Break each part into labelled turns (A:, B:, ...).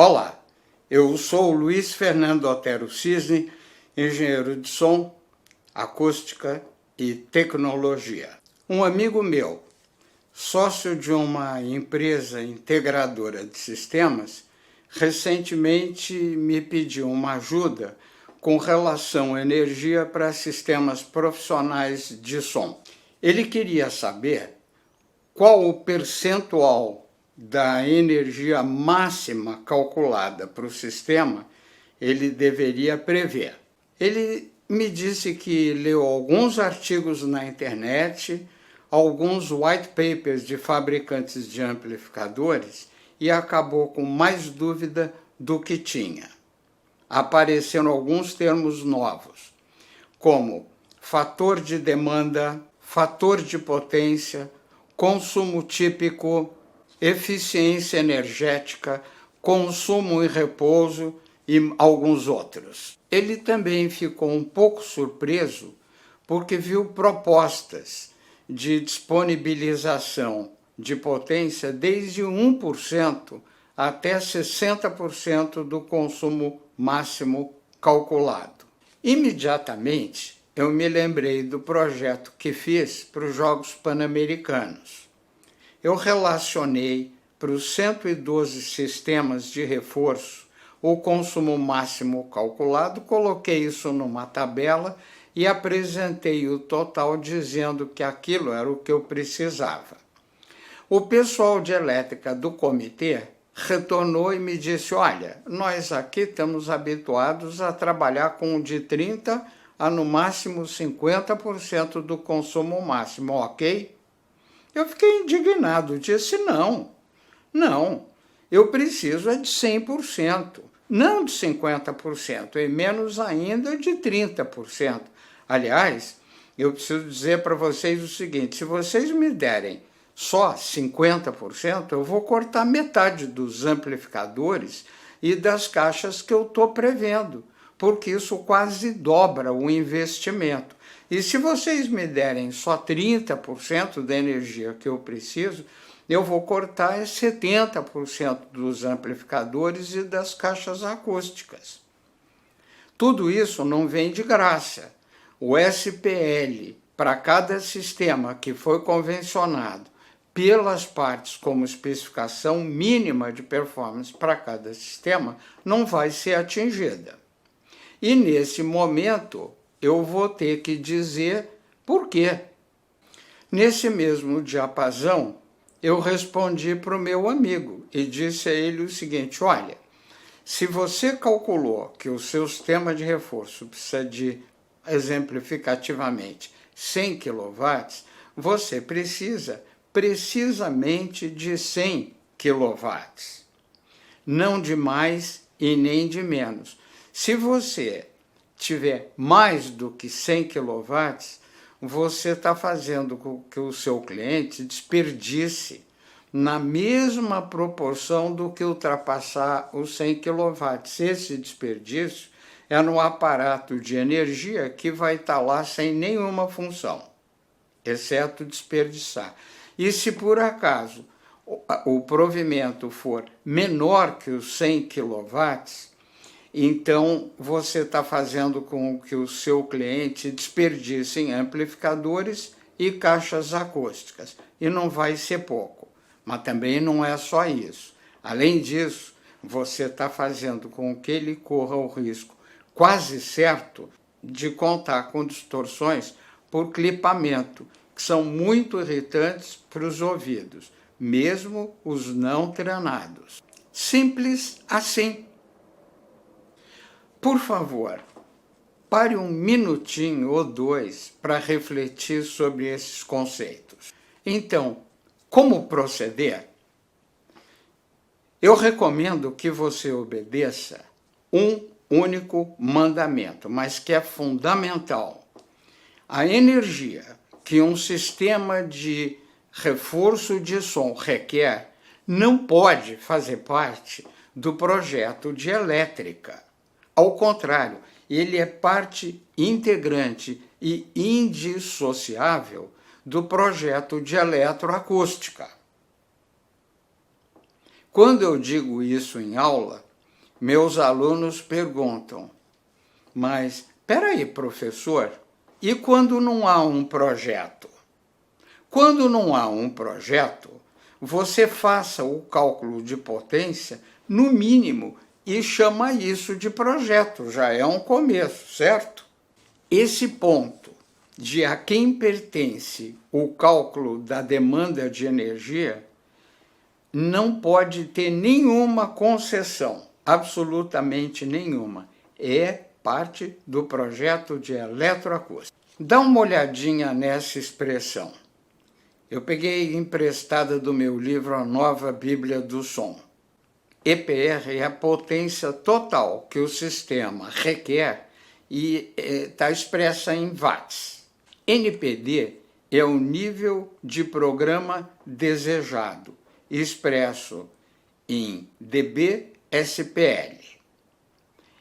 A: Olá, eu sou o Luiz Fernando Otero Cisne, engenheiro de som, acústica e tecnologia. Um amigo meu, sócio de uma empresa integradora de sistemas, recentemente me pediu uma ajuda com relação à energia para sistemas profissionais de som. Ele queria saber qual o percentual da energia máxima calculada para o sistema ele deveria prever. Ele me disse que leu alguns artigos na internet, alguns white papers de fabricantes de amplificadores e acabou com mais dúvida do que tinha. Apareceram alguns termos novos, como fator de demanda, fator de potência, consumo típico, eficiência energética, consumo e repouso e alguns outros. Ele também ficou um pouco surpreso porque viu propostas de disponibilização de potência desde 1% até 60% do consumo máximo calculado. Imediatamente, eu me lembrei do projeto que fiz para os Jogos Pan-Americanos. Eu relacionei para os 112 sistemas de reforço o consumo máximo calculado, coloquei isso numa tabela e apresentei o total dizendo que aquilo era o que eu precisava. O pessoal de elétrica do comitê retornou e me disse, olha, nós aqui estamos habituados a trabalhar com de 30% a no máximo 50% do consumo máximo, ok? Eu fiquei indignado, disse não, eu preciso é de 100%, não de 50%, e menos ainda de 30%. Aliás, eu preciso dizer para vocês o seguinte, se vocês me derem só 50%, eu vou cortar metade dos amplificadores e das caixas que eu estou prevendo, porque isso quase dobra o investimento. E se vocês me derem só 30% da energia que eu preciso, eu vou cortar 70% dos amplificadores e das caixas acústicas. Tudo isso não vem de graça. O SPL, para cada sistema que foi convencionado pelas partes como especificação mínima de performance para cada sistema, não vai ser atingida. E nesse momento, eu vou ter que dizer por quê. Nesse mesmo diapasão, eu respondi para o meu amigo e disse a ele o seguinte, olha, se você calculou que o seu sistema de reforço precisa de, exemplificativamente, 100 kW, você precisa precisamente de 100 kW, não de mais e nem de menos. Se você tiver mais do que 100 kW, você está fazendo com que o seu cliente desperdice na mesma proporção do que ultrapassar os 100 kW. Esse desperdício é no aparato de energia que vai estar lá sem nenhuma função, exceto desperdiçar. E se por acaso o provimento for menor que os 100 kW, então você está fazendo com que o seu cliente desperdice em amplificadores e caixas acústicas. E não vai ser pouco, mas também não é só isso. Além disso, você está fazendo com que ele corra o risco quase certo de contar com distorções por clipamento, que são muito irritantes para os ouvidos, mesmo os não treinados. Simples assim. Por favor, pare um minutinho ou dois para refletir sobre esses conceitos. Então, como proceder? Eu recomendo que você obedeça um único mandamento, mas que é fundamental. A energia que um sistema de reforço de som requer não pode fazer parte do projeto de elétrica. Ao contrário, ele é parte integrante e indissociável do projeto de eletroacústica. Quando eu digo isso em aula, meus alunos perguntam, mas, espera aí, professor, e quando não há um projeto? Quando não há um projeto, você faça o cálculo de potência, no mínimo, e chama isso de projeto, já é um começo, certo? Esse ponto de a quem pertence o cálculo da demanda de energia não pode ter nenhuma concessão, absolutamente nenhuma. É parte do projeto de eletroacústica. Dá uma olhadinha nessa expressão. Eu peguei emprestada do meu livro A Nova Bíblia do Som. EPR é a potência total que o sistema requer e está expressa em watts. NPD é o nível de programa desejado, expresso em dB/SPL.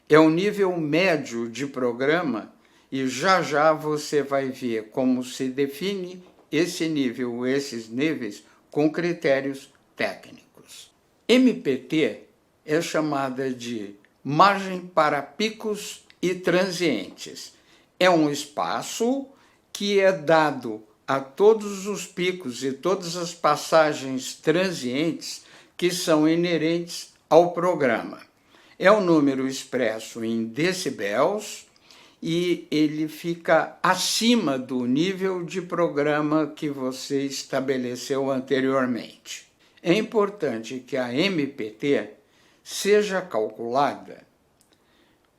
A: É o nível médio de programa e já você vai ver como se define esse nível, esses níveis, com critérios técnicos. MPT é chamada de margem para picos e transientes. É um espaço que é dado a todos os picos e todas as passagens transientes que são inerentes ao programa. É um número expresso em decibéis e ele fica acima do nível de programa que você estabeleceu anteriormente. É importante que a MPT seja calculada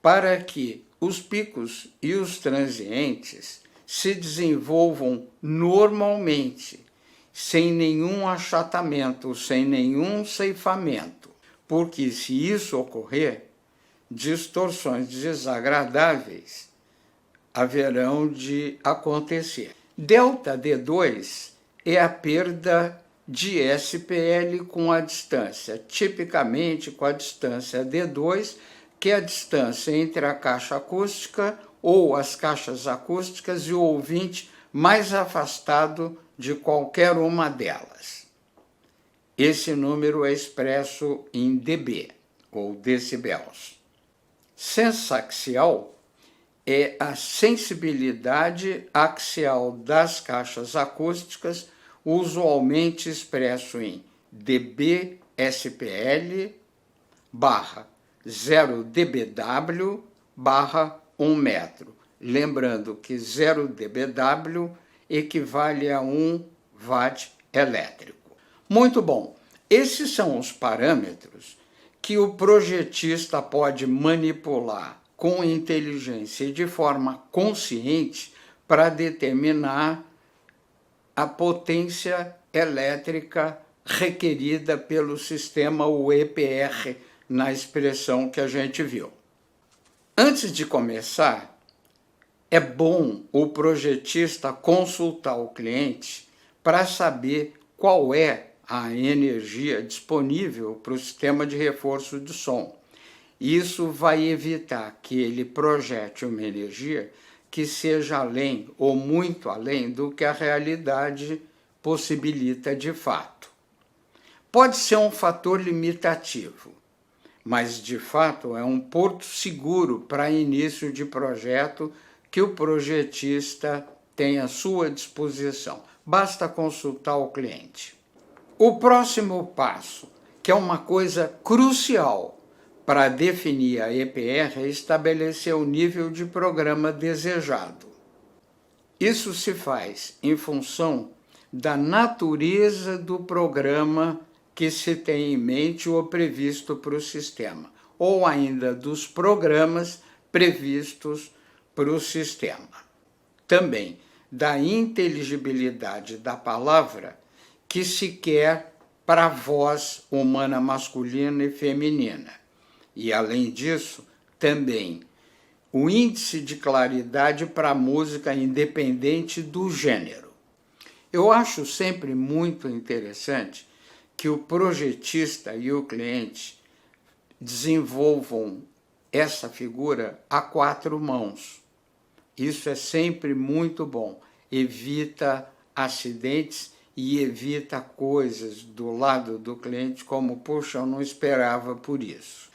A: para que os picos e os transientes se desenvolvam normalmente, sem nenhum achatamento, sem nenhum ceifamento, porque se isso ocorrer, distorções desagradáveis haverão de acontecer. Delta D2 é a perda de SPL com a distância, tipicamente com a distância D2, que é a distância entre a caixa acústica ou as caixas acústicas e o ouvinte mais afastado de qualquer uma delas. Esse número é expresso em dB, ou decibéis. Sensaxial é a sensibilidade axial das caixas acústicas, usualmente expresso em dB/SPL barra 0 dBW barra 1 metro. Lembrando que 0 dBW equivale a 1 watt elétrico. Muito bom. Esses são os parâmetros que o projetista pode manipular com inteligência e de forma consciente para determinar a potência elétrica requerida pelo sistema EPR na expressão que a gente viu. Antes de começar, é bom o projetista consultar o cliente para saber qual é a energia disponível para o sistema de reforço de som. Isso vai evitar que ele projete uma energia que seja além ou muito além do que a realidade possibilita de fato. Pode ser um fator limitativo, mas de fato é um porto seguro para início de projeto que o projetista tem à sua disposição. Basta consultar o cliente. O próximo passo, que é uma coisa crucial para definir a EPR, é estabelecer o nível de programa desejado. Isso se faz em função da natureza do programa que se tem em mente ou previsto para o sistema, ou ainda dos programas previstos para o sistema. Também da inteligibilidade da palavra que se quer para a voz humana masculina e feminina. E, além disso, também o índice de claridade para a música independente do gênero. Eu acho sempre muito interessante que o projetista e o cliente desenvolvam essa figura a 4 mãos. Isso é sempre muito bom, evita acidentes e evita coisas do lado do cliente como, puxa, eu não esperava por isso.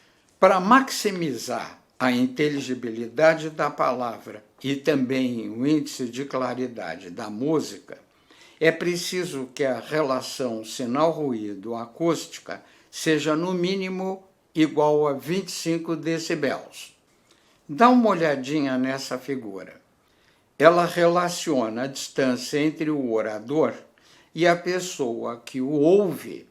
A: Para maximizar a inteligibilidade da palavra e também o índice de claridade da música, é preciso que a relação sinal-ruído acústica seja no mínimo igual a 25 decibéis. Dá uma olhadinha nessa figura. Ela relaciona a distância entre o orador e a pessoa que o ouve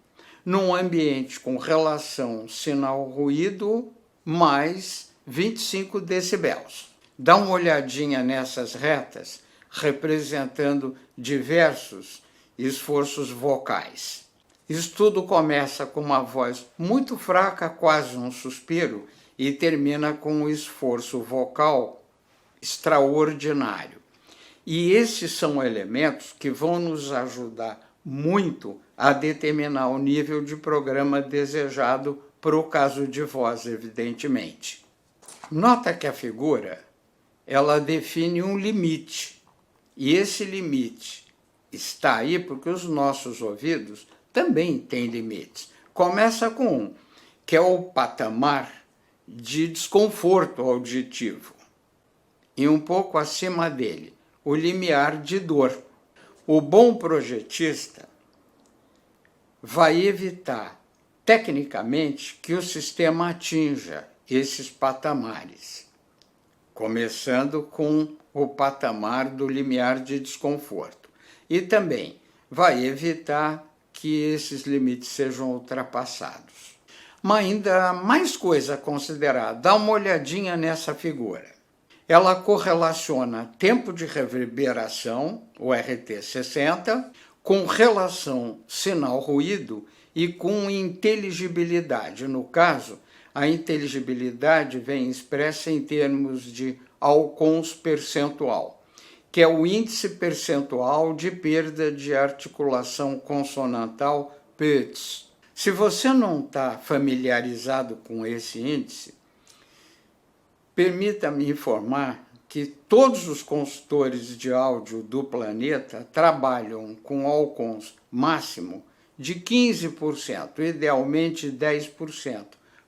A: num ambiente com relação sinal-ruído mais 25 decibéis. Dá uma olhadinha nessas retas, representando diversos esforços vocais. Isso tudo começa com uma voz muito fraca, quase um suspiro, e termina com um esforço vocal extraordinário. E esses são elementos que vão nos ajudar muito a determinar o nível de programa desejado para o caso de voz, evidentemente. Nota que a figura, ela define um limite, e esse limite está aí porque os nossos ouvidos também têm limites. Começa com um, que é o patamar de desconforto auditivo, e um pouco acima dele, o limiar de dor. O bom projetista vai evitar, tecnicamente, que o sistema atinja esses patamares, começando com o patamar do limiar de desconforto. E também vai evitar que esses limites sejam ultrapassados. Mas ainda mais coisa a considerar, dá uma olhadinha nessa figura. Ela correlaciona tempo de reverberação, o RT60, com relação sinal-ruído e com inteligibilidade. No caso, a inteligibilidade vem expressa em termos de Alcons percentual, que é o índice percentual de perda de articulação consonantal PERTS. Se você não está familiarizado com esse índice, permita-me informar que todos os consultores de áudio do planeta trabalham com Alcons máximo de 15%, idealmente 10%.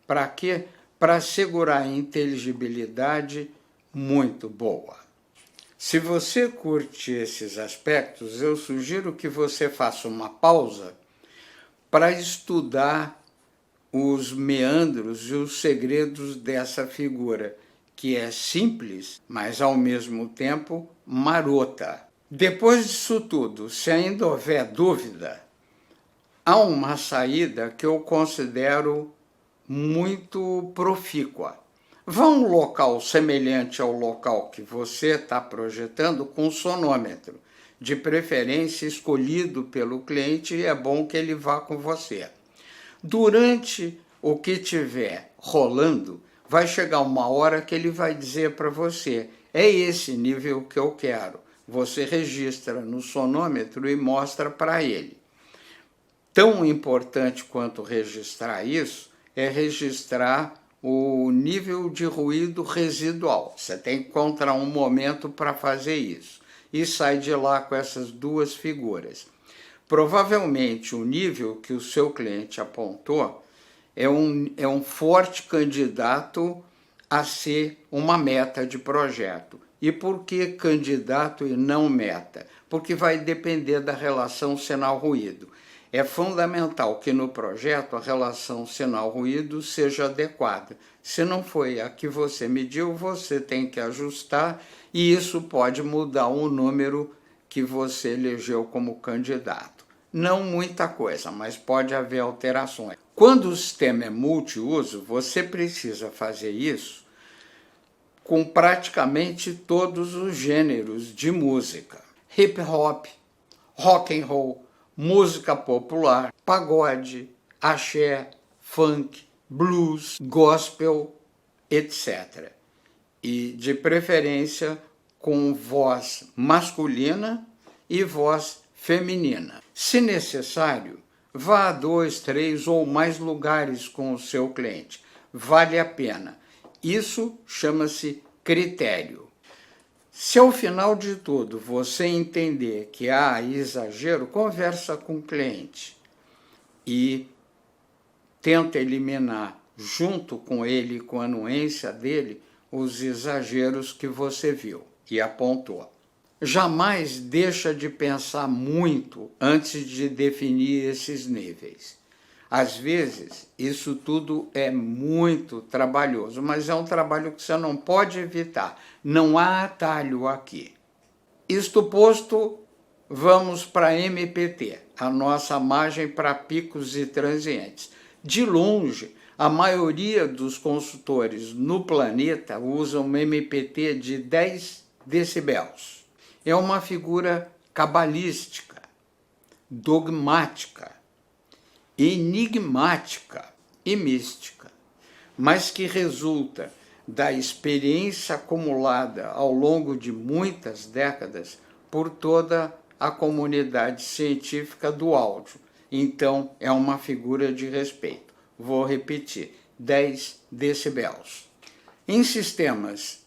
A: Para quê? Para assegurar a inteligibilidade muito boa. Se você curte esses aspectos, eu sugiro que você faça uma pausa para estudar os meandros e os segredos dessa figura, que é simples, mas ao mesmo tempo marota. Depois disso tudo, se ainda houver dúvida, há uma saída que eu considero muito profícua. Vá a um local semelhante ao local que você está projetando com sonômetro, de preferência escolhido pelo cliente, e é bom que ele vá com você. Durante o que estiver rolando, vai chegar uma hora que ele vai dizer para você, é esse nível que eu quero. Você registra no sonômetro e mostra para ele. Tão importante quanto registrar isso é registrar o nível de ruído residual. Você tem que encontrar um momento para fazer isso. E sai de lá com essas duas figuras. Provavelmente o nível que o seu cliente apontou é um forte candidato a ser uma meta de projeto. E por que candidato e não meta? Porque vai depender da relação sinal-ruído. É fundamental que no projeto a relação sinal-ruído seja adequada. Se não foi a que você mediu, você tem que ajustar, e isso pode mudar o número que você elegeu como candidato. Não muita coisa, mas pode haver alterações. Quando o sistema é multiuso, você precisa fazer isso com praticamente todos os gêneros de música. Hip hop, rock and roll, música popular, pagode, axé, funk, blues, gospel, etc. E, de preferência, com voz masculina e voz feminina. Se necessário, vá a 2, 3 ou mais lugares com o seu cliente. Vale a pena. Isso chama-se critério. Se ao final de tudo você entender que há exagero, conversa com o cliente e tenta eliminar junto com ele, com a anuência dele, os exageros que você viu e apontou. Jamais deixa de pensar muito antes de definir esses níveis. Às vezes, isso tudo é muito trabalhoso, mas é um trabalho que você não pode evitar. Não há atalho aqui. Isto posto, vamos para a MPT, a nossa margem para picos e transientes. De longe, a maioria dos consultores no planeta usam uma MPT de 10 decibéis. É uma figura cabalística, dogmática, enigmática e mística, mas que resulta da experiência acumulada ao longo de muitas décadas por toda a comunidade científica do áudio. Então, é uma figura de respeito. Vou repetir, 10 decibéis. Em sistemas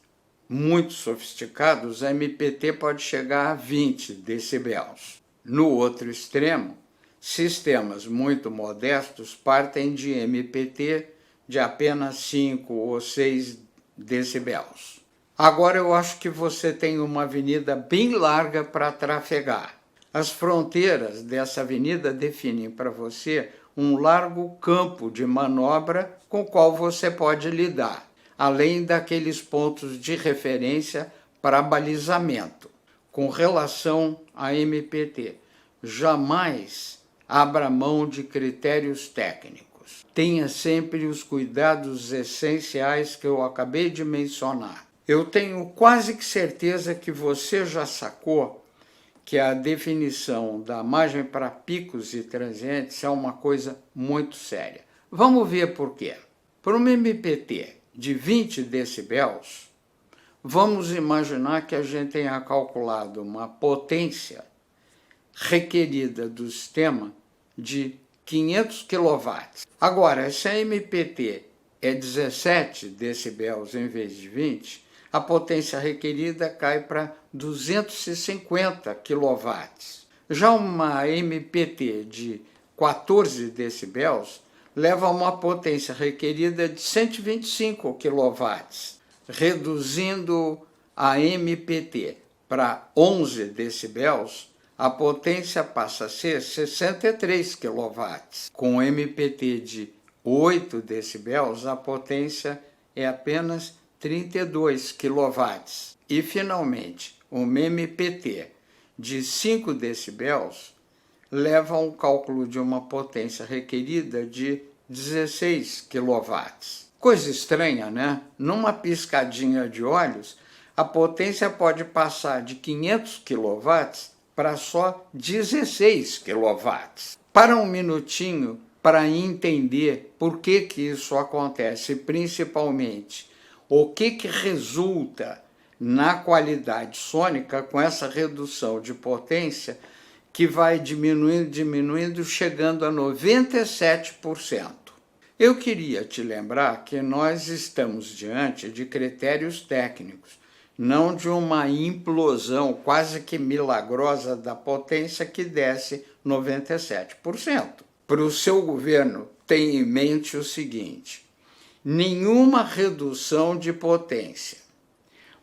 A: muito sofisticados, a MPT pode chegar a 20 decibéis. No outro extremo, sistemas muito modestos partem de MPT de apenas 5 ou 6 decibéis. Agora eu acho que você tem uma avenida bem larga para trafegar. As fronteiras dessa avenida definem para você um largo campo de manobra com o qual você pode lidar, além daqueles pontos de referência para balizamento. Com relação à MPT, jamais abra mão de critérios técnicos. Tenha sempre os cuidados essenciais que eu acabei de mencionar. Eu tenho quase que certeza que você já sacou que a definição da margem para picos e transientes é uma coisa muito séria. Vamos ver por quê. Para uma MPT de 20 decibéis, vamos imaginar que a gente tenha calculado uma potência requerida do sistema de 500 kW. Agora, se a MPT é 17 decibéis em vez de 20, a potência requerida cai para 250 kW. Já uma MPT de 14 decibéis leva a uma potência requerida de 125 kW, reduzindo a MPT para 11 decibéis, a potência passa a ser 63 kW. Com MPT de 8 decibéis, a potência é apenas 32 kW. E, finalmente, uma MPT de 5 decibéis leva a um cálculo de uma potência requerida de 16 kW. Coisa estranha, né? Numa piscadinha de olhos, a potência pode passar de 500 kW para só 16 kW. Para um minutinho, para entender por que isso acontece, principalmente o que resulta na qualidade sônica com essa redução de potência que vai diminuindo, chegando a 97%. Eu queria te lembrar que nós estamos diante de critérios técnicos, não de uma implosão quase que milagrosa da potência que desce 97%. Para o seu governo, tenha em mente o seguinte: nenhuma redução de potência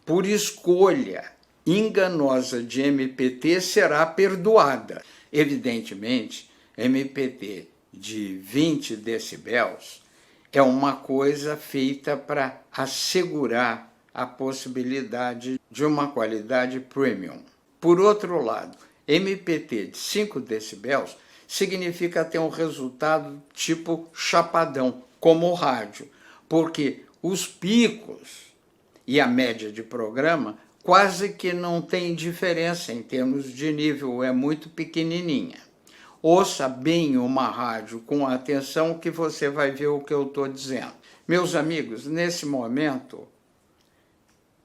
A: por escolha enganosa de MPT será perdoada. Evidentemente, MPT de 20 decibéis é uma coisa feita para assegurar a possibilidade de uma qualidade premium. Por outro lado, MPT de 5 decibéis significa ter um resultado tipo chapadão, como o rádio, porque os picos e a média de programa quase que não tem diferença em termos de nível, é muito pequenininha. Ouça bem uma rádio com atenção que você vai ver o que eu estou dizendo. Meus amigos, nesse momento,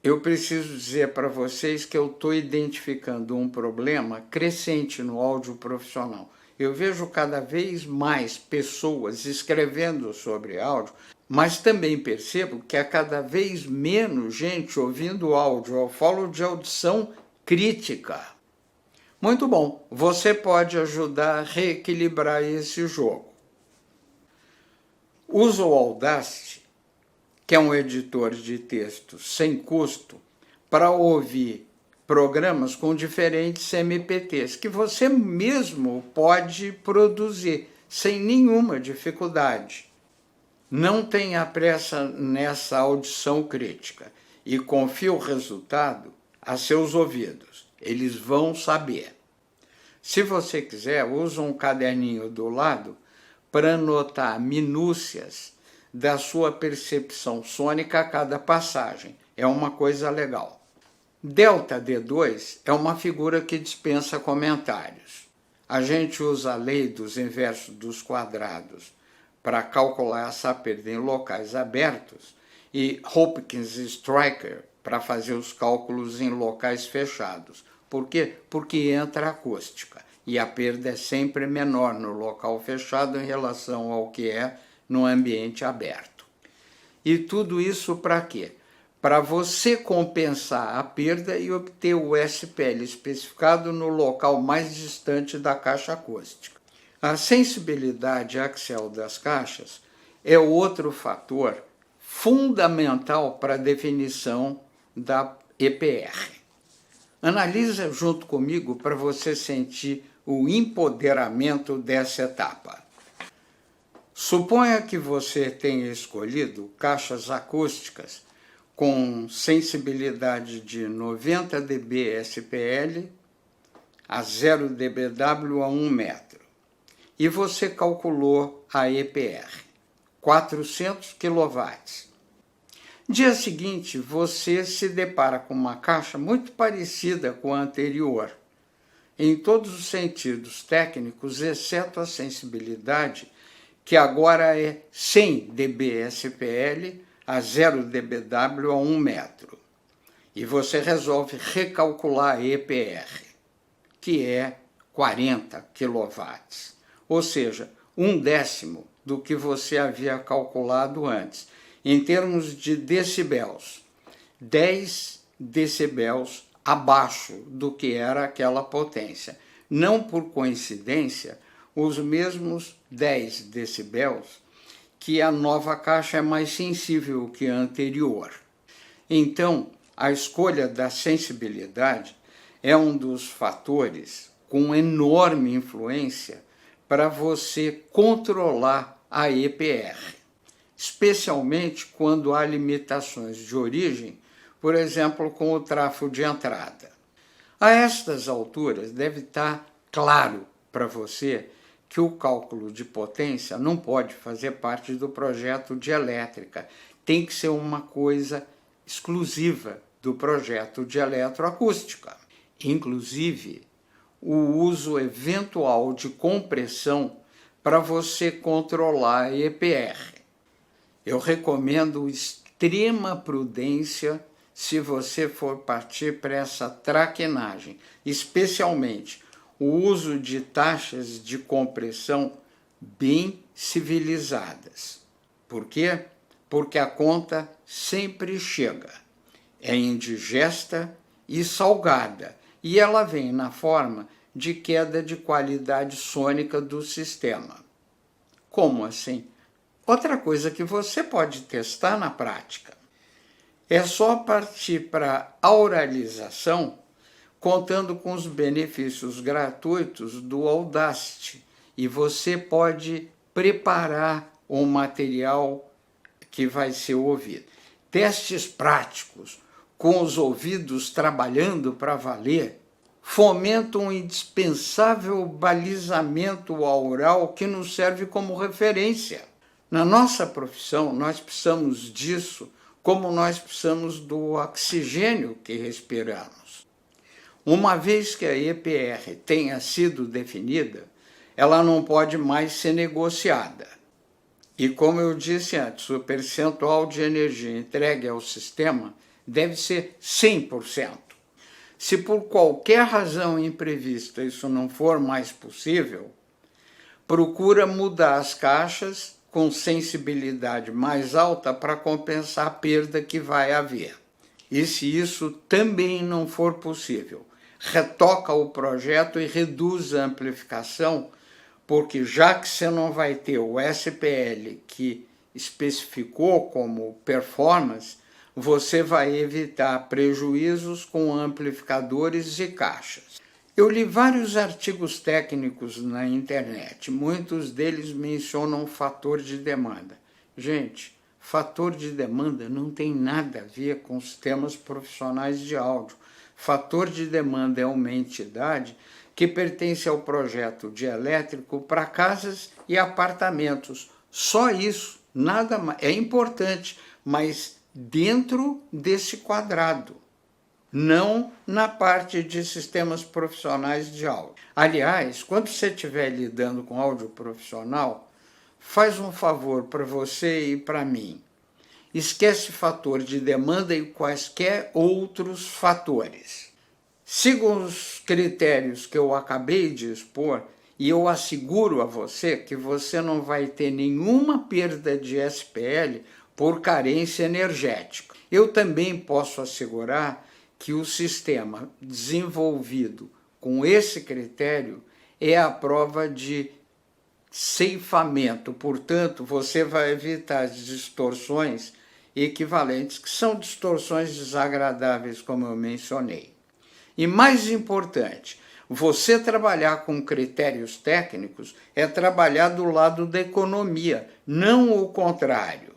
A: eu preciso dizer para vocês que eu estou identificando um problema crescente no áudio profissional. Eu vejo cada vez mais pessoas escrevendo sobre áudio, mas também percebo que há cada vez menos gente ouvindo áudio. Eu falo de audição crítica. Muito bom, você pode ajudar a reequilibrar esse jogo. Usa o Audacity, que é um editor de texto sem custo, para ouvir programas com diferentes MPTs, que você mesmo pode produzir sem nenhuma dificuldade. Não tenha pressa nessa audição crítica e confie o resultado a seus ouvidos. Eles vão saber. Se você quiser, usa um caderninho do lado para anotar minúcias da sua percepção sônica a cada passagem. É uma coisa legal. Delta D2 é uma figura que dispensa comentários. A gente usa a lei dos inversos dos quadrados para calcular essa perda em locais abertos e Hopkins-Striker para fazer os cálculos em locais fechados. Por quê? Porque entra acústica e a perda é sempre menor no local fechado em relação ao que é no ambiente aberto. E tudo isso para quê? Para você compensar a perda e obter o SPL especificado no local mais distante da caixa acústica. A sensibilidade axial das caixas é outro fator fundamental para a definição da EPR. Analisa junto comigo para você sentir o empoderamento dessa etapa. Suponha que você tenha escolhido caixas acústicas com sensibilidade de 90 dB SPL a 0 dBW a 1 metro. E você calculou a EPR, 400 kW. Dia seguinte, você se depara com uma caixa muito parecida com a anterior, em todos os sentidos técnicos, exceto a sensibilidade, que agora é 100 dB SPL a 0 dBW a 1 metro. E você resolve recalcular a EPR, que é 40 kW, ou seja, 1/10 do que você havia calculado antes. Em termos de decibéis, 10 decibéis abaixo do que era aquela potência. Não por coincidência, os mesmos 10 decibéis que a nova caixa é mais sensível que a anterior. Então, a escolha da sensibilidade é um dos fatores com enorme influência para você controlar a EPR. Especialmente quando há limitações de origem, por exemplo, com o trafo de entrada. A estas alturas, deve estar claro para você que o cálculo de potência não pode fazer parte do projeto de elétrica. Tem que ser uma coisa exclusiva do projeto de eletroacústica. Inclusive, o uso eventual de compressão para você controlar a EPR. Eu recomendo extrema prudência se você for partir para essa traquenagem, especialmente o uso de taxas de compressão bem civilizadas. Por quê? Porque a conta sempre chega. É indigesta e salgada, e ela vem na forma de queda de qualidade sônica do sistema. Como assim? Outra coisa que você pode testar na prática é só partir para a auralização contando com os benefícios gratuitos do Audacity e você pode preparar um material que vai ser ouvido. Testes práticos com os ouvidos trabalhando para valer fomentam um indispensável balizamento aural que nos serve como referência. Na nossa profissão, nós precisamos disso como nós precisamos do oxigênio que respiramos. Uma vez que a EPR tenha sido definida, ela não pode mais ser negociada. E como eu disse antes, o percentual de energia entregue ao sistema deve ser 100%. Se por qualquer razão imprevista isso não for mais possível, procura mudar as caixas com sensibilidade mais alta para compensar a perda que vai haver. E se isso também não for possível, retoca o projeto e reduz a amplificação, porque já que você não vai ter o SPL que especificou como performance, você vai evitar prejuízos com amplificadores e caixas. Eu li vários artigos técnicos na internet, muitos deles mencionam fator de demanda. Gente, fator de demanda não tem nada a ver com sistemas profissionais de áudio. Fator de demanda é uma entidade que pertence ao projeto de elétrico para casas e apartamentos. Só isso, nada mais. É importante, mas dentro desse quadrado, não na parte de sistemas profissionais de áudio. Aliás, quando você estiver lidando com áudio profissional, faz um favor para você e para mim. Esquece fator de demanda e quaisquer outros fatores. Siga os critérios que eu acabei de expor e eu asseguro a você que você não vai ter nenhuma perda de SPL por carência energética. Eu também posso assegurar que o sistema desenvolvido com esse critério é a prova de ceifamento, portanto, você vai evitar as distorções equivalentes, que são distorções desagradáveis, como eu mencionei. E mais importante, você trabalhar com critérios técnicos é trabalhar do lado da economia, não o contrário.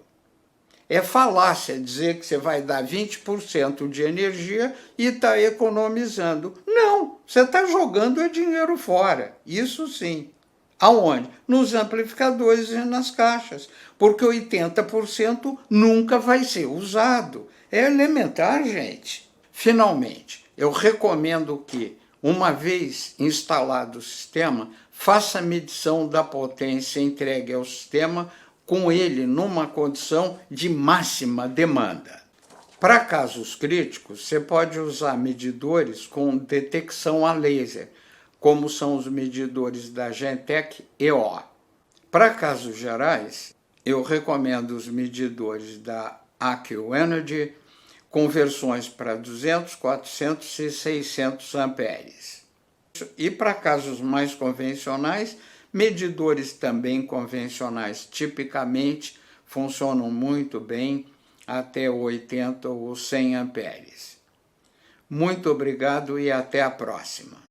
A: É falácia dizer que você vai dar 20% de energia e está economizando. Não, você está jogando dinheiro fora, isso sim. Aonde? Nos amplificadores e nas caixas, porque 80% nunca vai ser usado. É elementar, gente. Finalmente, eu recomendo que, uma vez instalado o sistema, faça a medição da potência entregue ao sistema com ele numa condição de máxima demanda. Para casos críticos, você pode usar medidores com detecção a laser, como são os medidores da Gentech EO. Para casos gerais, eu recomendo os medidores da AQ Energy, com versões para 200, 400 e 600 amperes. E para casos mais convencionais, medidores também convencionais tipicamente funcionam muito bem até 80 ou 100 amperes. Muito obrigado e até a próxima.